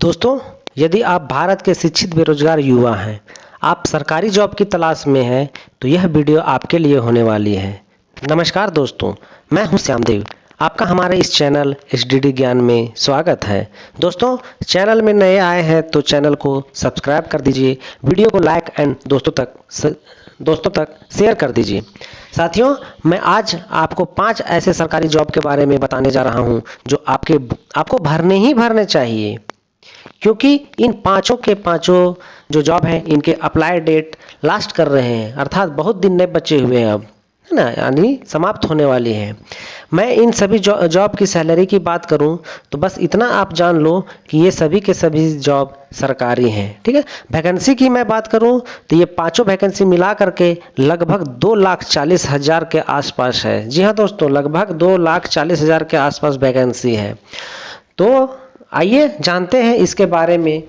दोस्तों, यदि आप भारत के शिक्षित बेरोजगार युवा हैं, आप सरकारी जॉब की तलाश में हैं, तो यह वीडियो आपके लिए होने वाली है। नमस्कार दोस्तों, मैं हूं श्यामदेव। आपका हमारे इस चैनल एचडीडी ज्ञान में स्वागत है। दोस्तों, चैनल में नए आए हैं तो चैनल को सब्सक्राइब कर दीजिए, वीडियो को लाइक एंड दोस्तों तक शेयर कर दीजिए। साथियों, मैं आज आपको 5 ऐसे सरकारी जॉब के बारे में बताने जा रहा हूं जो आपको भरने ही भरने चाहिए, क्योंकि इन पांचों के पांचों जो जॉब हैं इनके अप्लाई डेट लास्ट कर रहे हैं, अर्थात बहुत दिन नहीं बचे हुए हैं अब, है ना, यानी समाप्त होने वाली हैं। मैं इन सभी जॉब की सैलरी की बात करूं तो बस इतना आप जान लो कि ये सभी के सभी जॉब सरकारी हैं। ठीक है, वैकेंसी की मैं बात करूं तो ये पांचों वैकेंसी मिला करके लगभग 2,40,000 के आसपास है। जी हाँ दोस्तों, लगभग 2,40,000 के आसपास वैकेंसी है। तो आइए जानते हैं इसके बारे में।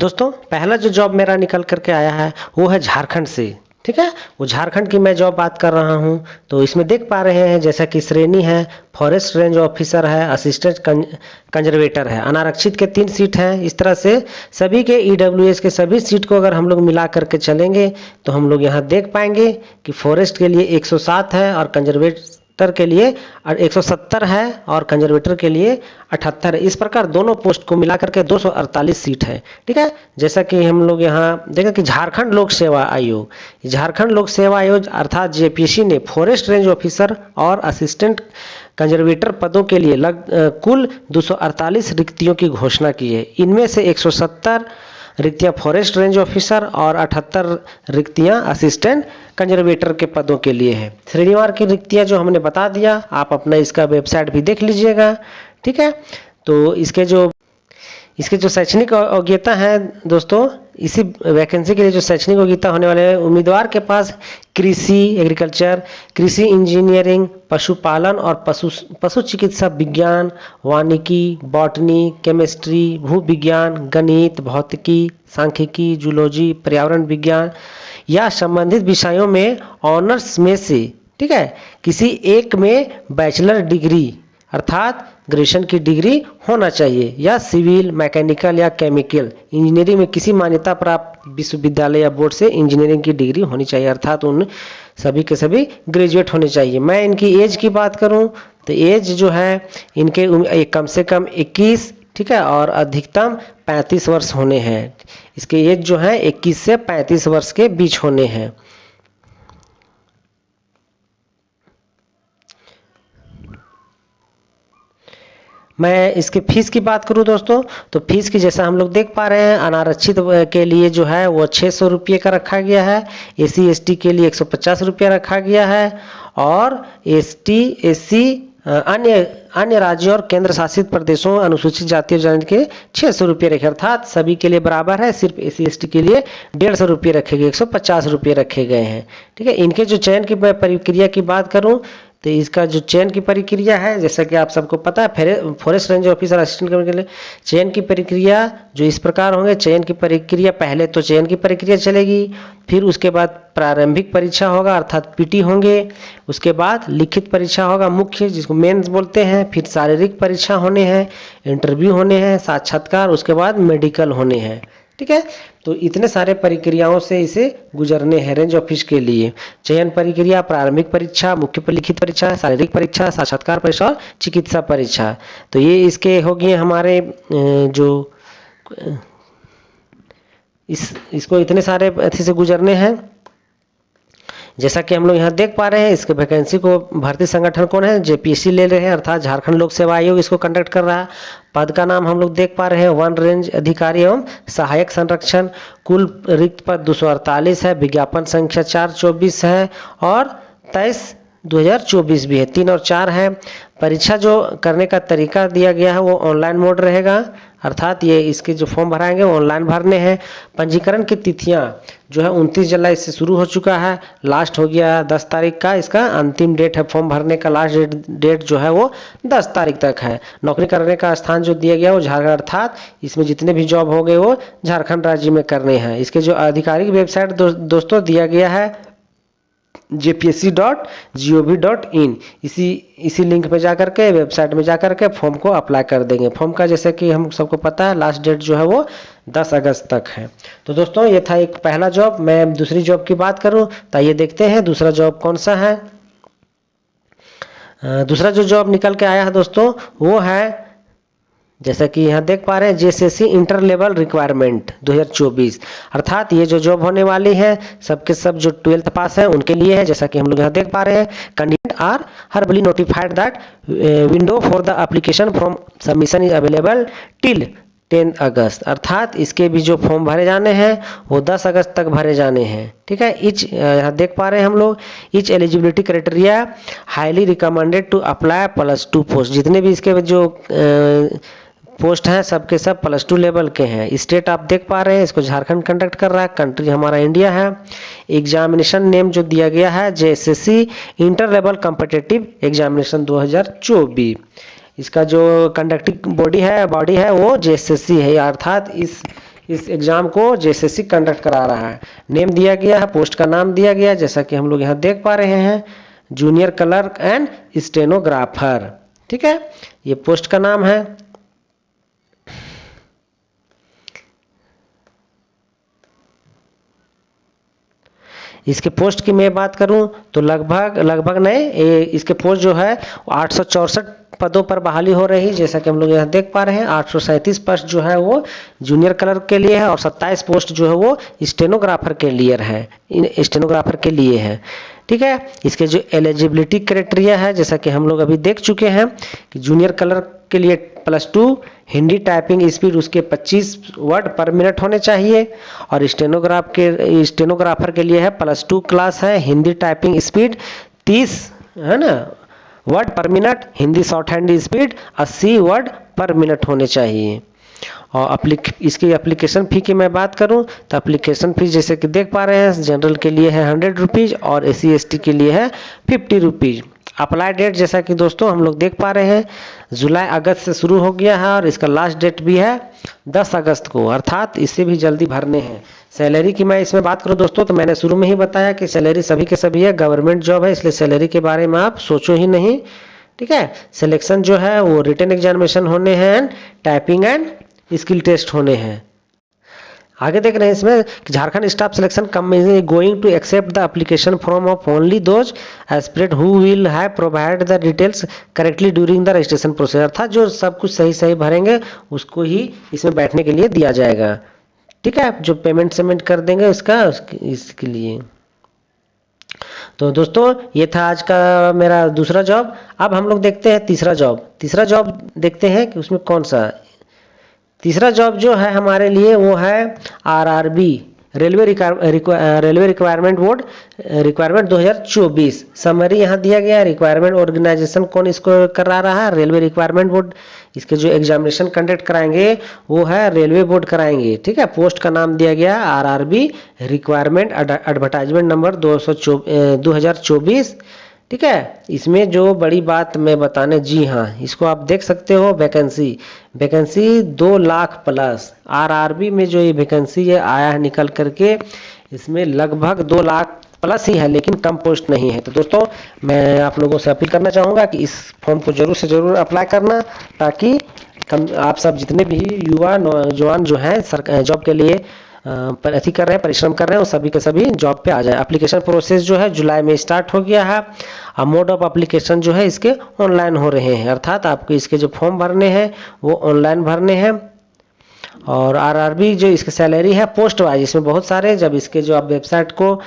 दोस्तों, पहला जो जॉब मेरा निकल करके आया है वो है झारखंड से। ठीक है, वो झारखंड की मैं जॉब बात कर रहा हूं। तो इसमें देख पा रहे हैं जैसा कि श्रेणी है, फॉरेस्ट रेंज ऑफिसर है, असिस्टेंट कंजर्वेटर है, अनारक्षित के 3 सीट हैं। इस तरह से सभी के ईडब्ल्यूएस के सभी सीट को अगर हम लोग मिला करके चलेंगे तो हम लोग यहाँ देख पाएंगे कि फॉरेस्ट के लिए 107 है और कंजर्वेटर के लिए 170 है और कंजर्वेटर के लिए 78 है। इस प्रकार दोनों पोस्ट को मिला करके 248 सीट है। ठीक है, जैसा कि हम लोग यहाँ देखा कि झारखंड लोक सेवा आयोग अर्थात जेपीएससी ने फॉरेस्ट रेंज ऑफिसर और असिस्टेंट कंजर्वेटर पदों के लिए कुल 248 रिक्तियों की घोषणा की है। इनमें से 170 रिक्तियां फॉरेस्ट रेंज ऑफिसर और 78 रिक्तियां असिस्टेंट कंजर्वेटर के पदों के लिए है। श्रेणीवार की रिक्तियां जो हमने बता दिया, आप अपना इसका वेबसाइट भी देख लीजिएगा। ठीक है, तो इसके जो शैक्षणिक योग्यता है दोस्तों, इसी वैकेंसी के लिए जो शैक्षणिक योग्यता होने वाले हैं, उम्मीदवार के पास कृषि इंजीनियरिंग, पशुपालन और पशु चिकित्सा विज्ञान, वानिकी, बॉटनी, केमिस्ट्री, भू विज्ञान, गणित, भौतिकी, सांख्यिकी, जूलॉजी, पर्यावरण विज्ञान या संबंधित विषयों में ऑनर्स में से, ठीक है, किसी एक में बैचलर डिग्री अर्थात ग्रेजुएशन की डिग्री होना चाहिए, या सिविल, मैकेनिकल या केमिकल इंजीनियरिंग में किसी मान्यता प्राप्त विश्वविद्यालय या बोर्ड से इंजीनियरिंग की डिग्री होनी चाहिए, अर्थात उन सभी के सभी ग्रेजुएट होने चाहिए। मैं इनकी एज की बात करूं तो एज जो है इनके कम से कम 21, ठीक है, और अधिकतम 35 वर्ष होने हैं। इसके एज जो है 21 से 35 वर्ष के बीच होने हैं। मैं इसके फीस की बात करूं दोस्तों, तो फीस की जैसा हम लोग देख पा रहे हैं, अनारक्षित के लिए जो है वो 600 रुपये का रखा गया है, एसी एसटी के लिए 150 रुपया रखा गया है, और एसटी एससी अन्य राज्यों और केंद्र शासित प्रदेशों अनुसूचित जाति और जनजाति के 600 रुपये रखे, अर्थात सभी के लिए बराबर है। सिर्फ एससी एसटी के लिए 150 रुपये रखे गए, 150 रुपये रखे गए हैं। ठीक है, इनके जो चयन की प्रक्रिया की बात करूं तो इसका जो चयन की प्रक्रिया है, जैसा कि आप सबको पता है, फॉरेस्ट रेंज ऑफिसर असिस्टेंट के लिए चयन की प्रक्रिया जो इस प्रकार होंगे। चयन की प्रक्रिया, पहले तो चयन की प्रक्रिया चलेगी, फिर उसके बाद प्रारंभिक परीक्षा होगा अर्थात पीटी होंगे, उसके बाद लिखित परीक्षा होगा मुख्य, जिसको मेंस बोलते हैं, फिर शारीरिक परीक्षा होने हैं, इंटरव्यू होने हैं, साक्षात्कार, उसके बाद मेडिकल होने हैं। ठीक है, तो इतने सारे प्रक्रियाओं से इसे गुजरने हैं रेंज ऑफिस के लिए। चयन प्रक्रिया, प्रारंभिक परीक्षा, मुख्य लिखित परीक्षा, शारीरिक परीक्षा, साक्षात्कार परीक्षा और चिकित्सा परीक्षा। तो ये इसके हो गए हमारे जो इसको इतने सारे अथी से गुजरने हैं। जैसा कि हम लोग यहाँ देख पा रहे हैं, इसके वैकेंसी को भर्ती संगठन कौन है, जेपीएससी ले रहे हैं, अर्थात झारखंड लोक सेवा आयोग इसको कंडक्ट कर रहा है। पद का नाम हम लोग देख पा रहे हैं, वन रेंज अधिकारी एवं सहायक संरक्षण। कुल रिक्त पद 248 है, विज्ञापन संख्या 424 है और 23/2024 भी है, 3 और 4 है। परीक्षा जो करने का तरीका दिया गया है वो ऑनलाइन मोड रहेगा, अर्थात ये इसके जो फॉर्म भराएंगे वो ऑनलाइन भरने हैं। पंजीकरण की तिथियां जो है 29 जुलाई से शुरू हो चुका है, लास्ट हो गया 10 तारीख का इसका अंतिम डेट है। फॉर्म भरने का लास्ट डेट जो है वो 10 तारीख तक है। नौकरी करने का स्थान जो दिया गया वो झारखंड, अर्थात इसमें जितने भी जॉब हो गए वो झारखंड राज्य में करने हैं। इसके जो आधिकारिक वेबसाइट दोस्तों दिया गया है jpsc.gov.in इसी लिंक पे जाकर के, वेबसाइट में जाकर के फॉर्म को अप्लाई कर देंगे। फॉर्म का जैसे कि हम सबको पता है लास्ट डेट जो है वो 10 अगस्त तक है। तो दोस्तों ये था एक पहला जॉब। मैं दूसरी जॉब की बात करूं तो ये देखते हैं दूसरा जॉब कौन सा है। दूसरा जो जॉब निकल के आया है दोस्तों वो है, जैसा कि यहाँ देख पा रहे हैं, जेएसएससी इंटर लेवल रिक्वायरमेंट 2024, अर्थात ये जो जॉब होने वाली है सबके सब जो 12th पास है उनके लिए है। जैसा कि हम लोग यहाँ देख पा रहे हैं, candidate are hereby notified that window for the application from submission is available till 10 अगस्त, अर्थात इसके भी जो फॉर्म भरे जाने हैं वो 10 अगस्त तक भरे जाने हैं। ठीक है, यहाँ देख पा रहे हैं हम लोग, each eligibility criteria highly recommended to apply +2 post, जितने भी इसके जो पोस्ट हैं सबके सब +2 लेवल के हैं। स्टेट आप देख पा रहे हैं, इसको झारखंड कंडक्ट कर रहा है, कंट्री हमारा इंडिया है। एग्जामिनेशन नेम जो दिया गया है JSSC inter level competitive examination 2024, इसका जो कंडक्टिंग बॉडी है वो जेएसएससी है, अर्थात इस एग्जाम को जेएसएससी कंडक्ट करा रहा है। नेम दिया गया है, पोस्ट का नाम दिया गया है, जैसा कि हम लोग यहाँ देख पा रहे हैं, जूनियर क्लर्क एंड स्टेनोग्राफर। ठीक है, ये पोस्ट का नाम है। इसके पोस्ट की मैं बात करूं तो लगभग नहीं, इसके पोस्ट जो है 864 पदों पर बहाली हो रही, जैसा कि हम लोग यहाँ देख पा रहे हैं। 837 पोस्ट जो है वो जूनियर क्लर्क के लिए है और 27 पोस्ट जो है वो स्टेनोग्राफर के लिए है। ठीक है, इसके जो एलिजिबिलिटी क्राइटेरिया है जैसा कि हम लोग अभी देख चुके हैं कि जूनियर क्लर्क के लिए +2, हिंदी टाइपिंग स्पीड उसके 25 वर्ड पर मिनट होने चाहिए, और स्टेनोग्राफर के लिए है +2 क्लास है, हिंदी टाइपिंग स्पीड 30 है ना वर्ड पर minute, Hindi short hand speed 80 word पर मिनट होने चाहिए। और इसकी एप्लीकेशन फ़ी की मैं बात करूं तो एप्लीकेशन फ़ी जैसे कि देख पा रहे हैं, जनरल के लिए है 100 रुपीज़ और SC/ST के लिए है 50 रुपीज़। अप्लाई डेट जैसा कि दोस्तों हम लोग देख पा रहे हैं जुलाई अगस्त से शुरू हो गया है और इसका लास्ट डेट भी है 10 अगस्त को, अर्थात इससे भी जल्दी भरने हैं। सैलरी की मैं इसमें बात करूं दोस्तों तो मैंने शुरू में ही बताया कि सैलरी सभी के सभी है, गवर्नमेंट जॉब है, इसलिए सैलरी के बारे में आप सोचो ही नहीं। ठीक है, सिलेक्शन जो है वो रिटन एग्जामिनेशन होने हैं, टाइपिंग एंड स्किल टेस्ट होने हैं। आगे देख रहे हैं इसमें कि Jharkhand staff selection committee going to accept the application form of only those aspirant who will have provide the details correctly during the registration process, अर्थात जो सब कुछ सही भरेंगे उसको ही इसमें बैठने के लिए दिया जाएगा। ठीक है, जो पेमेंट कर देंगे इसके लिए। तो दोस्तों ये था आज का मेरा दूसरा जॉब। अब हम लोग देखते हैं तीसरा जॉब देखते हैं कि उसमें कौन सा। तीसरा जॉब जो है हमारे लिए वो है RRB railway requirement board requirement 2024। Summary यहाँ दिया गया है, रिक्वायरमेंट ऑर्गेनाइजेशन कौन इसको करा रहा है, रेलवे रिक्वायरमेंट बोर्ड। इसके जो एग्जामिनेशन कंडक्ट कराएंगे वो है रेलवे बोर्ड कराएंगे। ठीक है, पोस्ट का नाम दिया गया RRB रिक्वायरमेंट एडवर्टाइजमेंट नंबर 2024। ठीक है, इसमें जो बड़ी बात मैं बताने, जी हाँ इसको आप देख सकते हो, वैकेंसी 2 लाख प्लस। RRB में जो ये वैकेंसी है आया है निकल करके, इसमें लगभग 2 लाख प्लस ही है, लेकिन कम पोस्ट नहीं है। तो दोस्तों मैं आप लोगों से अपील करना चाहूँगा कि इस फॉर्म को जरूर से जरूर अप्लाई करना, ताकि आप सब जितने भी युवा नौजवान जो हैं जॉब के लिए परिश्रम कर रहे हैं, वो सभी के सभी जॉब पे आ जाए। एप्लीकेशन प्रोसेस जो है जुलाई में स्टार्ट हो गया है। अब मोड ऑफ एप्लीकेशन जो है इसके ऑनलाइन हो रहे हैं, अर्थात आपको इसके जो फॉर्म भरने हैं वो ऑनलाइन भरने हैं। और RRB जो इसकी सैलरी है पोस्ट वाइज, इसमें बहुत सारे, जब इसके जो आप वेबसाइट को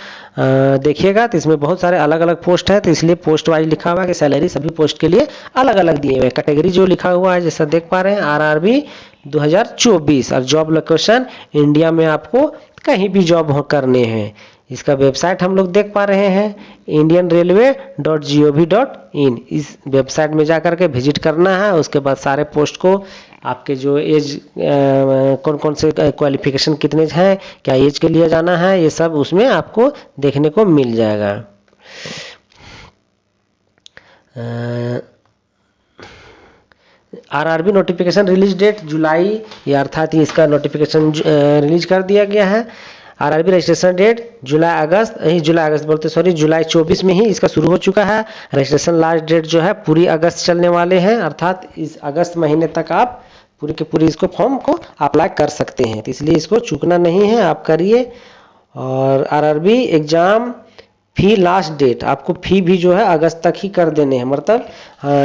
देखिएगा तो इसमें बहुत सारे अलग अलग पोस्ट है, तो इसलिए पोस्ट वाइज लिखा हुआ है कि सैलरी सभी पोस्ट के लिए अलग अलग दिए हुए हैं। कैटेगरी जो लिखा हुआ है जैसा देख पा रहे हैं RRB 2024, और जॉब लोकेशन इंडिया में आपको कहीं भी जॉब करने हैं। इसका वेबसाइट हम लोग देख पा रहे हैं indianrailway.gov.in। इस वेबसाइट में जाकर के विजिट करना है, उसके बाद सारे पोस्ट को आपके जो एज कौन से क्वालिफिकेशन कितने हैं, क्या एज के लिए जाना है, ये सब उसमें आपको देखने को मिल जाएगा। RRB नोटिफिकेशन रिलीज डेट जुलाई, या अर्थात इसका नोटिफिकेशन रिलीज कर दिया गया है। आरआरबी रजिस्ट्रेशन डेट जुलाई 24 में ही इसका शुरू हो चुका है। रजिस्ट्रेशन लास्ट डेट जो है पूरी अगस्त चलने वाले हैं, अर्थात इस अगस्त महीने तक आप पूरी के पूरी इसको फॉर्म को अप्लाई कर सकते हैं, तो इसलिए इसको चूकना नहीं है, आप करिए। और RRB exam fee last date, आपको फी भी जो है अगस्त तक ही कर देने हैं, मतलब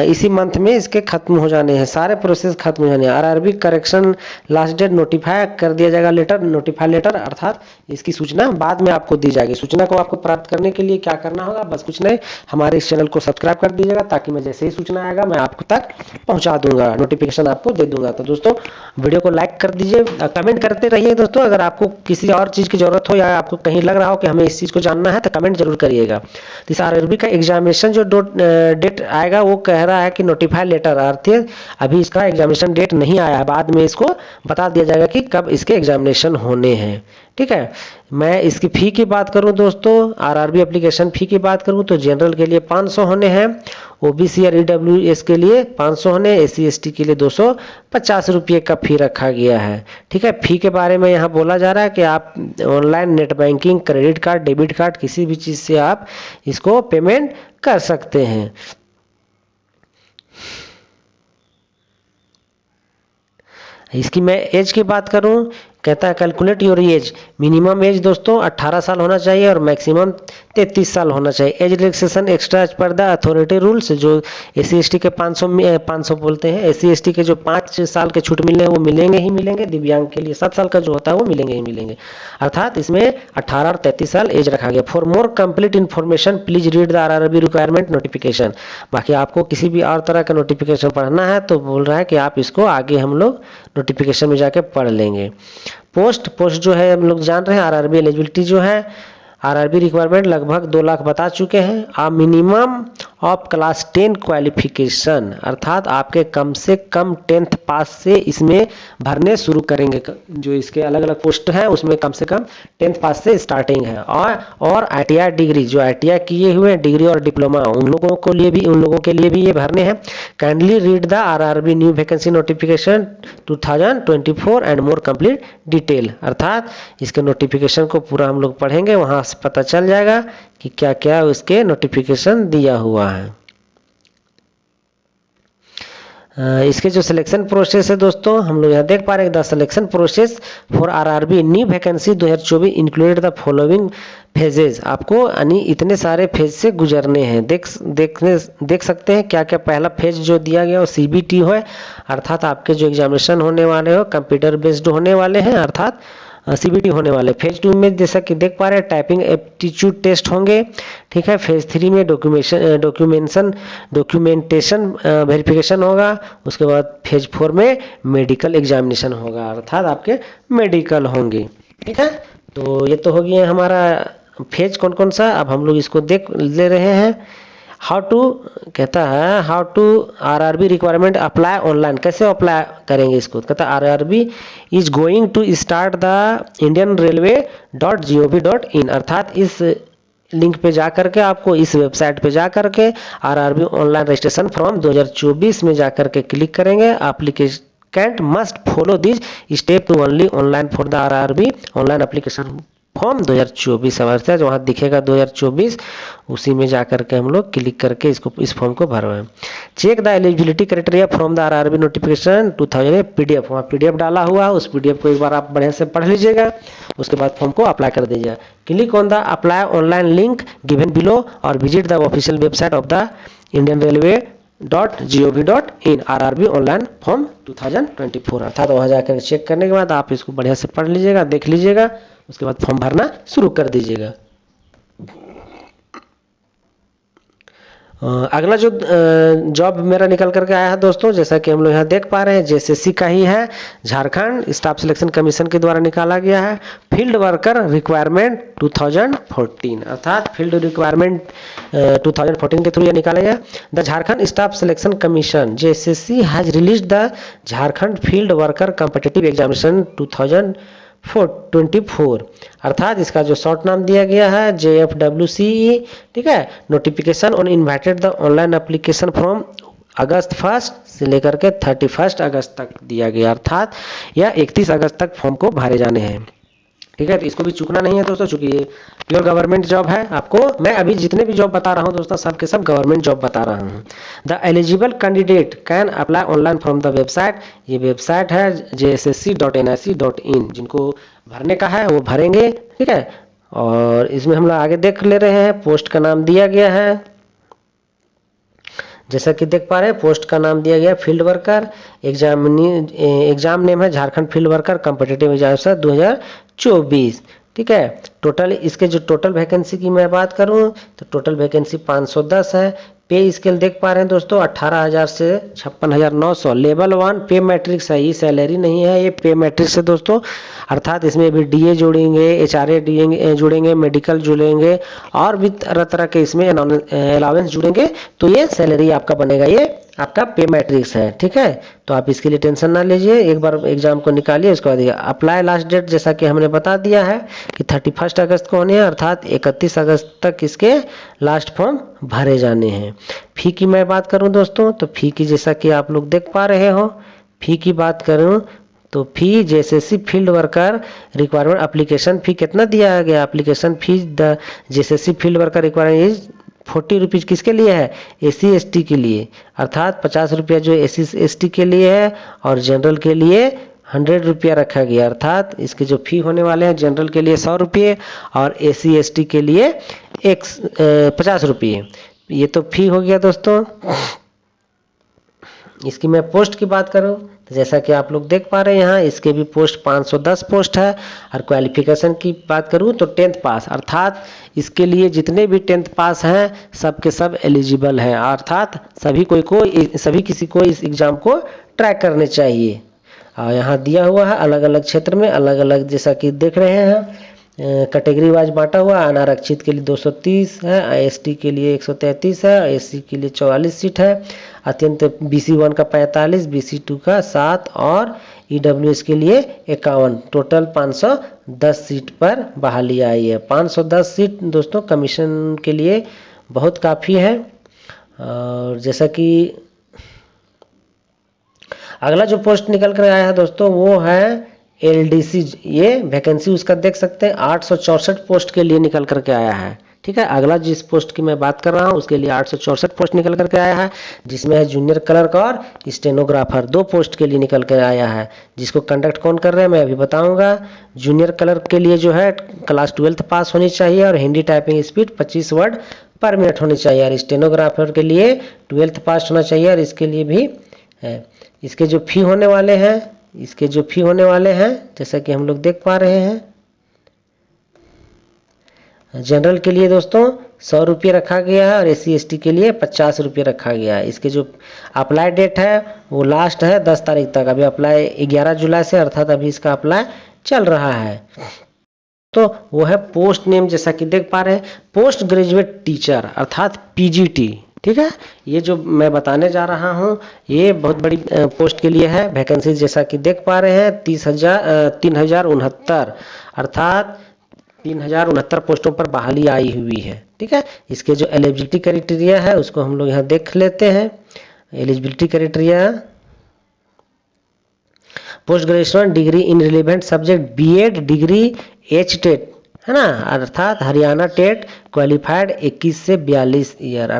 इसी मंथ में इसके खत्म हो जाने हैं, सारे प्रोसेस खत्म हो जाने हैं। RRB correction last date notify कर दिया जाएगा नोटिफाई लेटर, अर्थात इसकी सूचना बाद में आपको दी जाएगी। सूचना को आपको प्राप्त करने के लिए क्या करना होगा, बस कुछ नहीं, हमारे इस चैनल को सब्सक्राइब कर दीजिएगा, ताकि मैं जैसे ही सूचना आएगा मैं आपको तक पहुंचा दूंगा, नोटिफिकेशन आपको दे दूंगा। तो दोस्तों वीडियो को लाइक कर दीजिए, कमेंट करते रहिए दोस्तों। अगर आपको किसी और चीज़ की जरूरत हो या आपको कहीं लग रहा हो कि हमें इस चीज़ को जानना है, तो कमेंट जरूर करिएगा। इस आरआरबी का एग्जामिनेशन जो डेट आएगा वो कह रहा है कि नोटिफाई लेटर, अर्थात अभी इसका एग्जामिनेशन डेट नहीं आया है, बाद में इसको बता दिया जाएगा कि कब इसके एग्जामिनेशन होने हैं। ठीक है, मैं इसकी फ़ी की बात करूं दोस्तों, आरआरबी एप्लीकेशन फ़ी की बात करूं तो जनरल के लिए 500 होने हैं, ओबीसी और ईडब्ल्यूएस के लिए 500 होने, एससी एसटी के लिए 250 रुपये का फ़ी रखा गया है। ठीक है, फ़ी के बारे में यहाँ बोला जा रहा है कि आप online net banking, credit card, debit card, किसी भी चीज़ से आप इसको पेमेंट कर सकते हैं। इसकी मैं एज की बात करूं, कहता है calculate your age, minimum age दोस्तों 18 साल होना चाहिए और मैक्सिमम 33 साल होना चाहिए। Age relaxation extra age per the authority rules, जो एससी एसटी के 500 बोलते हैं, एससी एसटी के जो 5 साल के छूट मिलने हैं वो मिलेंगे ही मिलेंगे, दिव्यांग के लिए 7 साल का जो होता है वो मिलेंगे ही मिलेंगे, अर्थात इसमें 18 और 33 साल एज रखा गया। For more complete information please read the RRB requirement notification. बाकी आपको किसी भी और तरह का नोटिफिकेशन पढ़ना है तो बोल रहा है कि आप इसको आगे हम लोग नोटिफिकेशन में जाके पढ़ लेंगे। पोस्ट जो है हम लोग जान रहे हैं, आरआरबी एलिजिबिलिटी जो है, आरआरबी रिक्वायरमेंट लगभग 2 लाख बता चुके हैं। आ मिनिमम ऑफ क्लास 10 क्वालिफिकेशन, अर्थात आपके कम से कम 10th पास से इसमें भरने शुरू करेंगे। जो इसके अलग अलग पोस्ट हैं उसमें कम से कम 10th पास से स्टार्टिंग है। और आईटीआई डिग्री, जो आईटीआई किए हुए डिग्री और डिप्लोमा, उन लोगों के लिए भी ये भरने हैं। Kindly read the RRB new vacancy notification 2024 and more complete detail, अर्थात इसके नोटिफिकेशन को पूरा हम लोग पढ़ेंगे, वहाँ से पता चल जाएगा कि क्या क्या उसके नोटिफिकेशन दिया हुआ है। इसके जो सिलेक्शन प्रोसेस है दोस्तों, हम लोग यहाँ देख पा रहे हैं the selection process for RRB new vacancy 2024 included the following phases. आपको यानी इतने सारे फेज से गुजरने हैं, देख सकते हैं क्या क्या। पहला फेज जो दिया गया वो सीबीटी है, अर्थात आपके जो एग्जामिनेशन होने वाले हो कंप्यूटर बेस्ड होने वाले हैं, अर्थात सीबीटी होने वाले। फेज 2 में जैसा कि देख पा रहे हैं टाइपिंग एप्टीट्यूड टेस्ट होंगे। ठीक है, फेज 3 में डॉक्यूमेंटेशन वेरिफिकेशन होगा। उसके बाद फेज 4 में मेडिकल एग्जामिनेशन होगा, अर्थात आपके मेडिकल होंगे। ठीक है, तो ये तो हो गया हमारा फेज कौन कौन सा। अब हम लोग इसको देख ले रहे हैं। हाउ टू, कहता है how to RRB requirement apply online, कैसे अप्लाई करेंगे इसको। कहता है RRB is going to start the indianrailway.gov.in, अर्थात इस लिंक पे जा करके आपको, इस वेबसाइट पे जा करके आरआरबी ऑनलाइन रजिस्ट्रेशन फॉर्म 2024 में जा करके क्लिक करेंगे। Applicant must follow this step to only online for the RRB online application form 2024 अवस्था, जो वहाँ दिखेगा 2024, उसी में जा करके हम लोग क्लिक करके इस फॉर्म को भरवाएं। Check the eligibility criteria from the RRB notification 2000 PDF, वहाँ पीडीएफ डाला हुआ है, उस पीडीएफ को एक बार आप बढ़िया से पढ़ लीजिएगा, उसके बाद फॉर्म को अप्लाई कर दीजिएगा। Click on the apply online link given below और visit the official website of the indianrailway.gov.in RRB online form 2024, अर्थात वहाँ जाकर चेक करने के बाद आप इसको बढ़िया से पढ़ लीजिएगा, देख लीजिएगा, उसके बाद फॉर्म भरना शुरू कर दीजिएगा। अगला जो जॉब मेरा निकल करके आया है दोस्तों, जैसा कि हम लोग यहाँ देख पा रहे हैं, जेएसएससी का ही है, झारखंड स्टाफ सिलेक्शन कमीशन के द्वारा निकाला गया है। फील्ड वर्कर रिक्वायरमेंट 2014, अर्थात फील्ड रिक्वायरमेंट 2014 के थ्रू यह निकाला गया। The Jharkhand staff selection commission JSSC has release the Jharkhand field worker competitive examination 2024, अर्थात इसका जो शॉर्ट नाम दिया गया है JFWCE। ठीक है, notification on invited the online application from अगस्त 1 से लेकर के 31 अगस्त तक दिया गया, अर्थात यह 31 अगस्त तक फॉर्म को भरे जाने हैं। ठीक है। तो इसको भी चूकना नहीं है दोस्तों, चूंकि ये प्योर गवर्नमेंट जॉब है। आपको मैं अभी जितने भी जॉब बता रहा हूँ दोस्तों, सब के सब गवर्नमेंट जॉब बता रहा हूँ। The eligible candidate can apply online from the website. ये वेबसाइट है jssc.nic.in। जिनको भरने का है वो भरेंगे, ठीक है। और इसमें हम लोग आगे देख ले रहे हैं, पोस्ट का नाम दिया गया है, जैसा कि देख पा रहे हैं पोस्ट का नाम दिया गया फील्ड वर्कर। एग्जाम नेम है Jharkhand field worker competitive exam 2024, ठीक है। टोटल इसके जो टोटल वैकेंसी की मैं बात करूं तो टोटल वैकेंसी 510 है। पे स्केल देख पा रहे हैं दोस्तों 18,000 से 56,900। लेवल 1 पे मैट्रिक्स है, ये सैलरी नहीं है, ये पे मैट्रिक्स है दोस्तों। अर्थात इसमें भी डीए जोड़ेंगे, एचआरए जुड़ेंगे, मेडिकल जुड़ेंगे और भी तरह तरह के इसमें अलाउंस जुड़ेंगे, तो ये सैलरी आपका बनेगा, ये आपका पे मैट्रिक्स है, ठीक है। तो आप इसके लिए टेंशन ना लीजिए, एक बार एग्जाम को निकालिए, उसके बाद अप्लाई लास्ट डेट जैसा कि हमने बता दिया है कि 31 अगस्त को होने हैं, अर्थात 31 अगस्त तक इसके लास्ट फॉर्म भरे जाने हैं। फी की मैं बात करूं दोस्तों तो फी की जैसा कि आप लोग देख पा रहे हो, फी की बात करूं तो fee JSSC field worker requirement application fee कितना दिया गया, application fee the JSSC field worker requirement is 40 rupees किसके लिए है, एसी एसटी के लिए, अर्थात 50 रुपया जो एसी एसटी के लिए है और जनरल के लिए 100 रुपया रखा गया। अर्थात इसके जो फी होने वाले हैं जनरल के लिए 100 रुपये और एसी एसटी के लिए 50 रुपये। ये तो फी हो गया दोस्तों। इसकी मैं पोस्ट की बात करूं तो जैसा कि आप लोग देख पा रहे हैं यहाँ इसके भी पोस्ट 510 पोस्ट है। और क्वालिफिकेशन की बात करूं तो 10th पास, अर्थात इसके लिए जितने भी 10th पास हैं सब के सब एलिजिबल हैं, अर्थात सभी किसी को इस एग्ज़ाम को ट्रैक करने चाहिए। यहाँ दिया हुआ है अलग अलग क्षेत्र में अलग अलग, जैसा कि देख रहे हैं कैटेगरी वाइज बांटा हुआ। अनारक्षित के लिए 230 है, एसटी के लिए 133 है, एससी के लिए 44 सीट है, अत्यंत बीसी 1 का 45, बीसी 2 का 7 और ईडब्ल्यूएस के लिए 51। टोटल 510 सीट पर बहाली आई है। 510 सीट दोस्तों कमीशन के लिए बहुत काफ़ी है। और जैसा कि अगला जो पोस्ट निकल कर आया है दोस्तों वो है एलडीसी। ये वैकेंसी उसका देख सकते हैं 864 पोस्ट के लिए निकल करके आया है, ठीक है। अगला जिस पोस्ट की मैं बात कर रहा हूँ उसके लिए 864 पोस्ट निकल करके आया है, जिसमें है जूनियर क्लर्क और स्टेनोग्राफर, 2 पोस्ट के लिए निकल कर आया है। जिसको कंडक्ट कौन कर रहे हैं मैं अभी बताऊंगा। जूनियर क्लर्क के लिए जो है क्लास 12th पास होनी चाहिए और हिंदी टाइपिंग स्पीड 25 वर्ड पर मिनट होनी चाहिए। और स्टेनोग्राफर के लिए 12th पास होना चाहिए और इसके लिए भी है। इसके जो फी होने वाले हैं जैसा कि हम लोग देख पा रहे हैं, जनरल के लिए दोस्तों 100 रुपये रखा गया है और एससी एसटी के लिए 50 रुपये रखा गया है। इसके जो अप्लाई डेट है वो लास्ट है 10 तारीख तक। अभी अप्लाई 11 जुलाई से, अर्थात अभी इसका अप्लाई चल रहा है। तो वो है पोस्ट नेम जैसा कि देख पा रहे हैं पोस्ट ग्रेजुएट टीचर अर्थात पीजीटी, ठीक है। ये जो मैं बताने जा रहा हूँ ये बहुत बड़ी पोस्ट के लिए है। वैकेंसी जैसा कि देख पा रहे हैं 3069, अर्थात 3069 पोस्टों पर बहाली आई हुई है, ठीक है। इसके जो एलिजिबिलिटी क्राइटेरिया है उसको हम लोग यहाँ देख लेते हैं। Eligibility criteria post graduation degree in relevant subject BEd degree H TET है ना, अर्थात हरियाणा टेट क्वालिफाइड 21 से 42 ईयर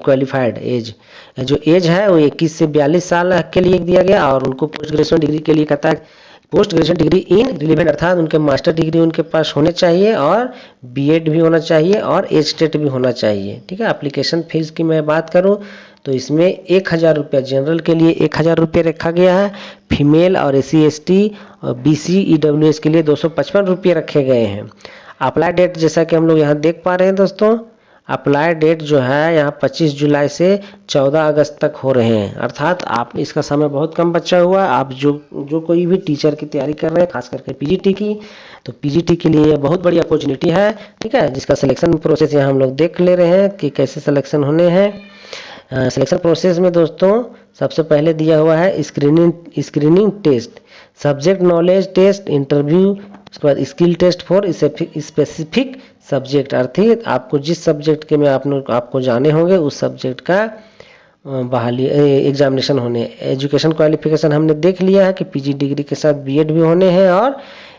क्वालिफाइड एज, जो एज है वो 21 से 42 साल के लिए दिया गया। और उनको पोस्ट ग्रेजुएशन डिग्री के लिए कहता है post graduation degree in relevant, अर्थात उनके मास्टर डिग्री उनके पास होने चाहिए और बीएड भी होना चाहिए और एच टेट भी होना चाहिए, ठीक है। एप्लीकेशन फीस की मैं बात करूं तो इसमें 1000 रुपया जनरल के लिए 1000 रुपये रखा गया है। फीमेल और एससी एसटी और बीसी ईडब्ल्यूएस के लिए 255 रुपये रखे गए हैं। अप्लाई डेट जैसा कि हम लोग यहाँ देख पा रहे हैं दोस्तों, अप्लाई डेट जो है यहाँ 25 जुलाई से 14 अगस्त तक हो रहे हैं, अर्थात आप इसका समय बहुत कम बचा हुआ है। आप जो कोई भी टीचर की तैयारी कर रहे हैं खास करके पीजीटी की, तो पीजीटी के लिए बहुत बड़ी अपॉर्चुनिटी है, ठीक है। जिसका सिलेक्शन प्रोसेस यहाँ हम लोग देख ले रहे हैं कि कैसे सिलेक्शन होने हैं। सिलेक्शन प्रोसेस में दोस्तों सबसे पहले दिया हुआ है screening test, subject knowledge test, interview, उसके बाद skill test for specific subject, अर्थात आपको जिस सब्जेक्ट के में आपको जाने होंगे उस सब्जेक्ट का बहाली एग्जामिनेशन होने। एजुकेशन क्वालिफिकेशन हमने देख लिया है कि पीजी डिग्री के साथ बीएड भी होने हैं और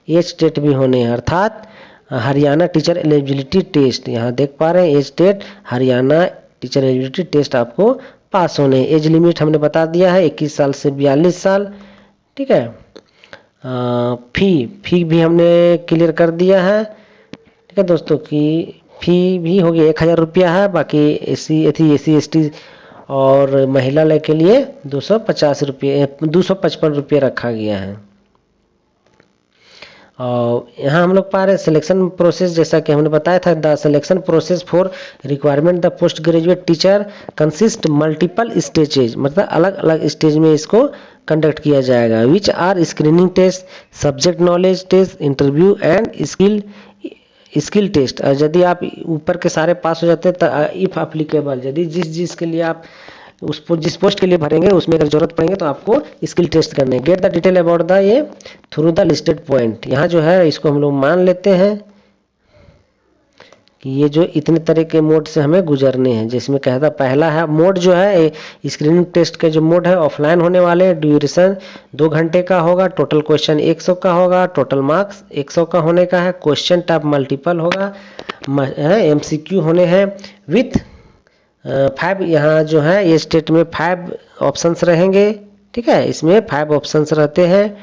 एज टेट भी होने हैं, अर्थात हरियाणा टीचर एलिजिबिलिटी टेस्ट, यहाँ देख पा रहे हैं as TET Haryana teacher eligibility test आपको पास होने। एज लिमिट हमने बता दिया है 21 साल से 42 साल, ठीक है। फी भी हमने क्लियर कर दिया है, ठीक है दोस्तों, कि फी भी होगी 1000 रुपया है। बाकी एसी एसटी और महिला के लिए 255 रुपये रखा गया है। और यहाँ हम लोग पा रहे हैं सिलेक्शन प्रोसेस, जैसा कि हमने बताया था, the selection process for requirement the post graduate teacher consist multiple stages, मतलब अलग अलग स्टेज में इसको कंडक्ट किया जाएगा। Which are screening test, subject knowledge test, interview and skill test. यदि आप ऊपर के सारे पास हो जाते हैं तो इफ एप्लीकेबल, यदि जिस के लिए आप जिस पोस्ट के लिए भरेंगे उसमें अगर जरूरत पड़ेंगे तो आपको स्किल टेस्ट करने। Get the detail about the ये थ्रू द लिस्टेड पॉइंट। यहाँ जो है इसको हम लोग मान लेते हैं कि ये जो इतने तरह के मोड से हमें गुजरने हैं, जिसमें कहता पहला है मोड जो है स्क्रीनिंग टेस्ट के जो मोड है ऑफलाइन होने वाले, ड्यूरेशन 2 घंटे का होगा, टोटल क्वेश्चन 100 का होगा, टोटल मार्क्स 100 का होने का है, क्वेश्चन टाइप मल्टीपल होगा, MCQ होने हैं विथ 5, यहाँ जो है ये स्टेट में 5 ऑप्शंस रहेंगे, ठीक है, इसमें 5 ऑप्शंस रहते हैं।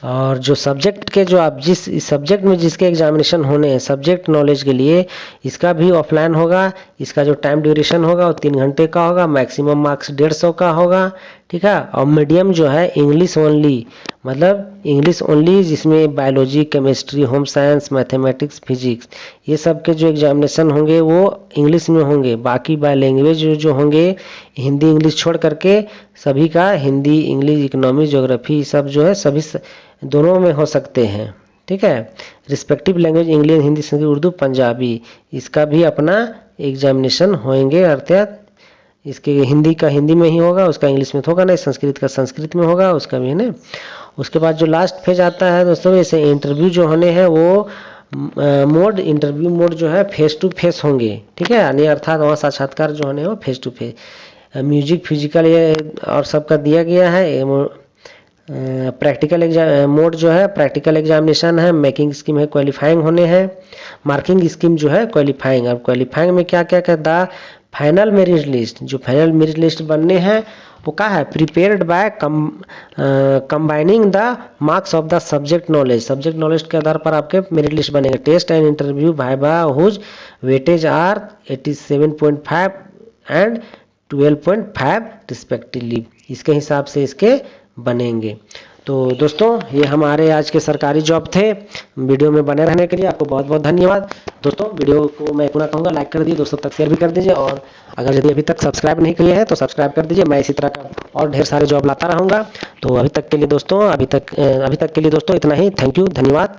और जो सब्जेक्ट के जो आप जिस सब्जेक्ट में जिसके एग्जामिनेशन होने हैं सब्जेक्ट नॉलेज के लिए, इसका भी ऑफलाइन होगा। इसका जो टाइम ड्यूरेशन होगा वो 3 घंटे का होगा, मैक्सिमम मार्क्स 150 का होगा, ठीक है। और मीडियम जो है इंग्लिश ओनली, मतलब इंग्लिश ओनली, जिसमें biology, chemistry, home science, mathematics, physics, ये सब के जो एग्जामिनेशन होंगे वो इंग्लिश में होंगे। बाकी बाय लैंग्वेज जो होंगे हिंदी इंग्लिश छोड़ करके सभी का हिंदी, इंग्लिश, इकोनॉमी, ज्योग्राफी सब जो है सभी दोनों में हो सकते हैं, ठीक है। Respective language English, Hindi, Sanskrit, Urdu, Punjabi, इसका भी अपना एग्जामिनेशन होंगे, अर्थात इसके हिंदी का हिंदी में ही होगा, उसका इंग्लिश में तो होगा नहीं, संस्कृत का संस्कृत में होगा, उसका भी है ना। उसके बाद जो लास्ट फेज आता है दोस्तों, जैसे इंटरव्यू जो होने हैं वो इंटरव्यू मोड जो है फेस टू फेस होंगे, ठीक है, यानी अर्थात वहाँ साक्षात्कार जो होने हैं वो face to face. Music, physical ये और सबका दिया गया है। प्रैक्टिकल एग्जाम मोड जो है प्रैक्टिकल एग्जामिनेशन है, मेकिंग स्कीम है, क्वालिफाइंग होने हैं, मार्किंग स्कीम जो है क्वालिफाइंग। अब क्वालिफाइंग में क्या क्या कहता, फाइनल मेरिट लिस्ट, जो फाइनल मेरिट लिस्ट बनने हैं वो क्या है, prepared by combining the marks of the subject knowledge के आधार पर आपके मेरिट लिस्ट बनेंगे। Test and interview viva whose weightage are 87.5 and 12.5 respectively, इसके हिसाब से इसके बनेंगे। तो दोस्तों ये हमारे आज के सरकारी जॉब थे। वीडियो में बने रहने के लिए आपको बहुत बहुत धन्यवाद। दोस्तों वीडियो को मैं पुनः कहूँगा लाइक कर दीजिए, दोस्तों तक शेयर भी कर दीजिए, और अगर यदि अभी तक सब्सक्राइब नहीं किए हैं तो सब्सक्राइब कर दीजिए। मैं इसी तरह का और ढेर सारे जॉब लाता रहूँगा। तो अभी तक के लिए दोस्तों इतना ही। थैंक यू, धन्यवाद।